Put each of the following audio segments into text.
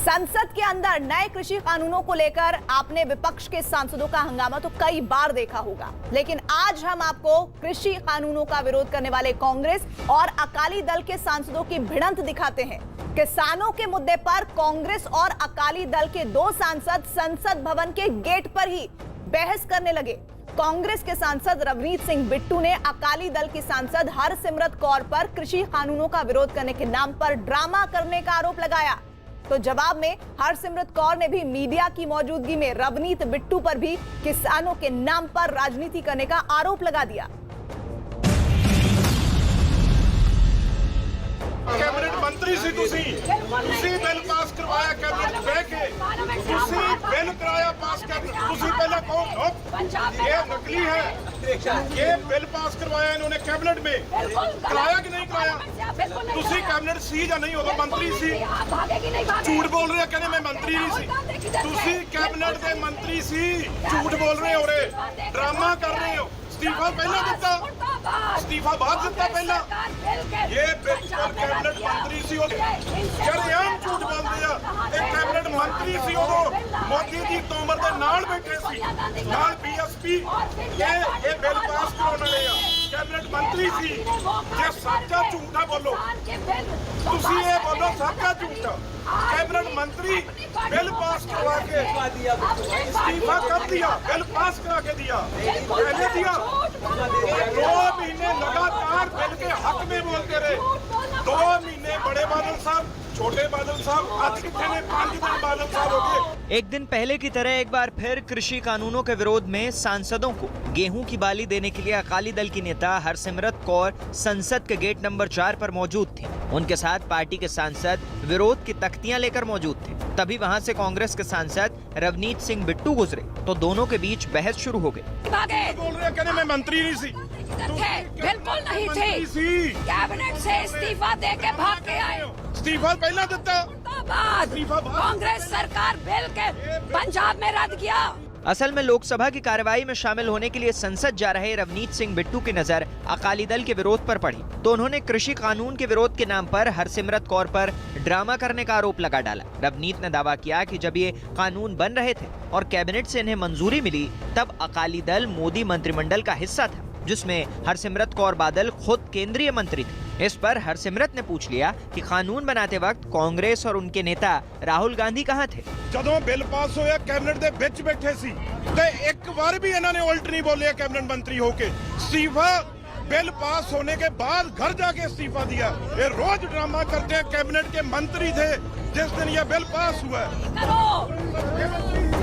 संसद के अंदर नए कृषि कानूनों को लेकर आपने विपक्ष के सांसदों का हंगामा तो कई बार देखा होगा, लेकिन आज हम आपको कृषि कानूनों का विरोध करने वाले कांग्रेस और अकाली दल के सांसदों की भिड़ंत दिखाते हैं। किसानों के मुद्दे पर कांग्रेस और अकाली दल के दो सांसद संसद भवन के गेट पर ही बहस करने लगे। कांग्रेस के सांसद रवनीत सिंह बिट्टू ने अकाली दल की सांसद हरसिमरत कौर पर कृषि कानूनों का विरोध करने के नाम पर ड्रामा करने का आरोप लगाया, तो जवाब में हरसिमरत कौर ने भी मीडिया की मौजूदगी में रवनीत बिट्टू पर भी किसानों के नाम पर राजनीति करने का आरोप लगा दिया। कैबिनेट मंत्री से तुसी बिल पास करवाया, कैबिनेट बह के तुसी बिल कराया पास कर, तुसी पहले कहो ये नकली है, ये बिल पास करवाया इन्होंने कैबिनेट में, कराया कि नहीं कराया? तुसी कैबिनेट सी या नहीं, हो मंत्री सी, झूठ बोल रहे हैं, कहने मैं मंत्री नहीं सी, तुसी कैबिनेट के मंत्री सी, झूठ बोल रहे हो, ड्रामा कर रहे हो। इस्तीफा पहला दिता, इस्तीफा बाद दिता पहला, ये बिल्कुल कैबिनेट मंत्री सी जरियाम झूठ बोल दिया। एक कैबिनेट मंत्री सी मोदी जी तोमर के नाल बैठे सी, नाल बीएसपी ये बिल पास कराने वाले कैबिनेट मंत्री सी। जे सच्चा झूठा बोलो, तुसी ये बोलो सच्चा झूठा। कैबिनेट मंत्री बिल पास करवा के इस्तीफा कर दिया, बिल पास करा के दिया, पहले दिया। 2 महीने लगातार बिल के हक में बोलते रहे, 2 महीने बड़े बादल साहब, छोटे बादल साहब, आज कितने ने 5 दिन बादल साहब हो गए। एक दिन पहले की तरह एक बार फिर कृषि कानूनों के विरोध में सांसदों को गेहूं की बाली देने के लिए अकाली दल की नेता हरसिमरत कौर संसद के गेट नंबर 4 पर मौजूद थी। उनके साथ पार्टी के सांसद विरोध की तख्तियां लेकर मौजूद थे। तभी वहां से कांग्रेस के सांसद रवनीत सिंह बिट्टू गुजरे तो दोनों के बीच बहस शुरू हो गई। बोल रहे कहने मैं मंत्री नहीं सी, बिल्कुल नहीं थे, कैबिनेट से इस्तीफा दे के भाग के आए। इस्तीफा पहला देता, कांग्रेस सरकार बिल के पंजाब में रद्द किया। असल में लोकसभा की कार्रवाई में शामिल होने के लिए संसद जा रहे रवनीत सिंह बिट्टू की नजर अकाली दल के विरोध पर पड़ी, तो उन्होंने कृषि कानून के विरोध के नाम पर हरसिमरत कौर पर ड्रामा करने का आरोप लगा डाला। रवनीत ने दावा किया कि जब ये कानून बन रहे थे और कैबिनेट से इन्हें मंजूरी मिली, तब अकाली दल मोदी मंत्रिमंडल का हिस्सा था, जिसमें हरसिमरत कौर बादल खुद केंद्रीय मंत्री थे। इस पर हरसिमरत ने पूछ लिया कि कानून बनाते वक्त कांग्रेस और उनके नेता राहुल गांधी कहां थे। जदों बिल पास होया कैबिनेट दे विच बैठे सी ते एक बार भी इन्होंने उल्ट नहीं बोले कैबिनेट मंत्री होके। इस्तीफा बिल पास होने के बाद घर जाके इस्तीफा दिया। ये रोज ड्रामा करते हैं, कैबिनेट के मंत्री थे जिस दिन ये बिल पास हुआ।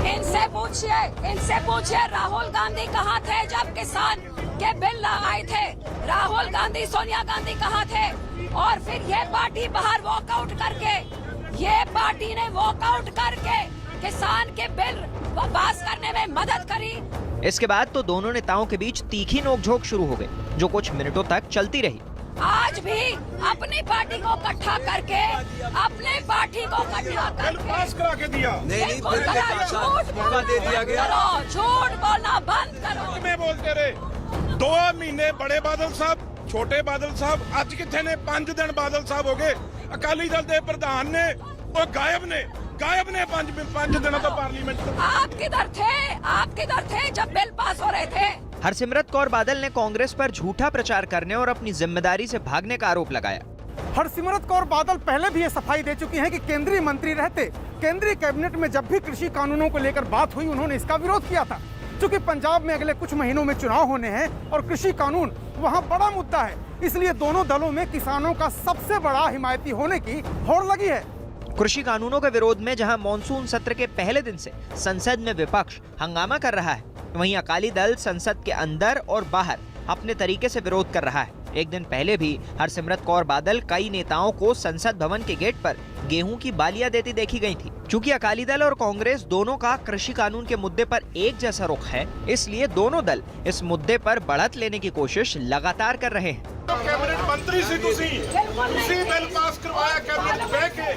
इनसे पूछिए राहुल गांधी कहाँ थे जब किसान के बिल आए थे? राहुल गांधी, सोनिया गांधी कहाँ थे? और फिर ये पार्टी बाहर वॉकआउट करके, ये पार्टी ने वॉकआउट करके किसान के बिल पास करने में मदद करी। इसके बाद तो दोनों नेताओं के बीच तीखी नोकझोंक शुरू हो गई, जो कुछ मिनटों तक चलती रही। आज भी अपनी पार्टी को इकट्ठा करके, अपने पार्टी को इकट्ठा करके पास करा के दिया। नहीं, झूठ दे दिया गया। झूठ बोलना बंद करो। में बोलते रहे 2 महीने बड़े बादल साहब, छोटे बादल साहब, आज कितने ने 5 दिन बादल साहब हो गए। अकाली दल के प्रधान ने और गायब ने 5 दिनों तो पार्लियामेंट। आप किधर थे जब बिल पास हो रहे थे? हरसिमरत कौर बादल ने कांग्रेस पर झूठा प्रचार करने और अपनी जिम्मेदारी से भागने का आरोप लगाया। हरसिमरत कौर बादल पहले भी ये सफाई दे चुकी हैं कि केंद्रीय मंत्री रहते केंद्रीय कैबिनेट में जब भी कृषि कानूनों को लेकर बात हुई, उन्होंने इसका विरोध किया था। क्योंकि पंजाब में अगले कुछ महीनों में चुनाव होने हैं और कृषि कानून वहां बड़ा मुद्दा है, इसलिए दोनों दलों में किसानों का सबसे बड़ा हिमायती होने की होड़ लगी है। कृषि कानूनों के विरोध में जहां मॉनसून सत्र के पहले दिन से संसद में विपक्ष हंगामा कर रहा है, वहीं अकाली दल संसद के अंदर और बाहर अपने तरीके से विरोध कर रहा है। एक दिन पहले भी हरसिमरत कौर बादल कई नेताओं को संसद भवन के गेट पर गेहूं की बालियां देती देखी गई थी। चूंकि अकाली दल और कांग्रेस दोनों का कृषि कानून के मुद्दे पर एक जैसा रुख है, इसलिए दोनों दल इस मुद्दे पर बढ़त लेने की कोशिश लगातार कर रहे हैं। कैबिनेट मंत्री से तुसी बिल पास करवाया कैबिनेट बह के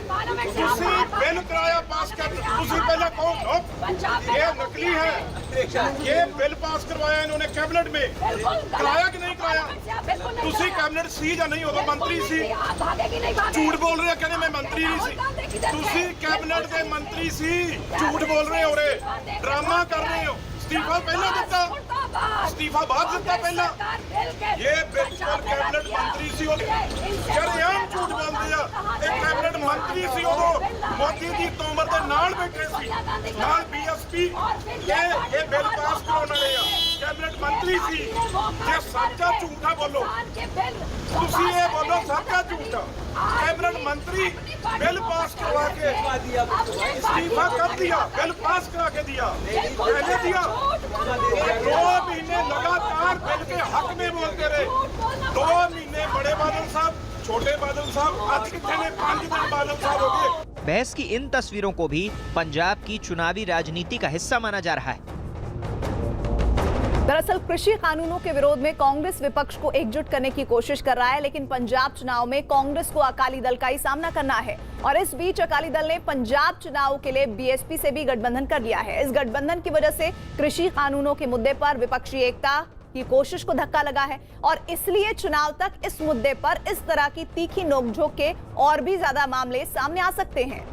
तुसी बिल कराया पास कर तुसी पहले कौन हो? ये नकली है। ये बिल पास करवाया इन्होंने कैबिनेट में, कराया कि नहीं कराया? तुसी कैबिनेट सी या नहीं हो तो मंत्री सी। झूठ बोल रहे हो, कहने मैं मंत्री नहीं सी। तुसी कैबिनेट के मंत्री सी, झूठ बोल रहे हो, रे ड्रामा कर रहे हो। इस्तीफा पहला दिता, इस्तीफा बाद दिता पहला। ये बिल्कुल कैबिनेट मंत्री सी हो, शरेआम झूठ बोलते हैं। एक कैबिनेट मंत्री सी हो, मोदी जी तोमर के नाल बैठे सी, नाल बीएसपी ये बिल पास कराने वाले आ। कैबिनेट मंत्री सी, जे सच्चा झूठा बोलो, तुसी ये बोलो सच्चा झूठा। कैबिनेट मंत्री बिल पास करवा के इस्तीफा कर दिया, बिल पास करा के दिया, पहले दिया। 2 महीने लगातार बिल के हक में बोलते रहे। 2 महीने बड़े बादल साहब, छोटे बादल साहब, आज कितने ने 5 दिन बादल साहब हो गए। बहस की इन तस्वीरों को भी पंजाब की चुनावी राजनीति का हिस्सा माना जा रहा है। दरअसल कृषि कानूनों के विरोध में कांग्रेस विपक्ष को एकजुट करने की कोशिश कर रहा है, लेकिन पंजाब चुनाव में कांग्रेस को अकाली दल का ही सामना करना है। और इस बीच अकाली दल ने पंजाब चुनाव के लिए बीएसपी से भी गठबंधन कर लिया है। इस गठबंधन की वजह से कृषि कानूनों के मुद्दे पर विपक्षी एकता की कोशिश को धक्का लगा है और इसलिए चुनाव तक इस मुद्दे पर इस तरह की तीखी नोकझोंक के और भी ज्यादा मामले सामने आ सकते हैं।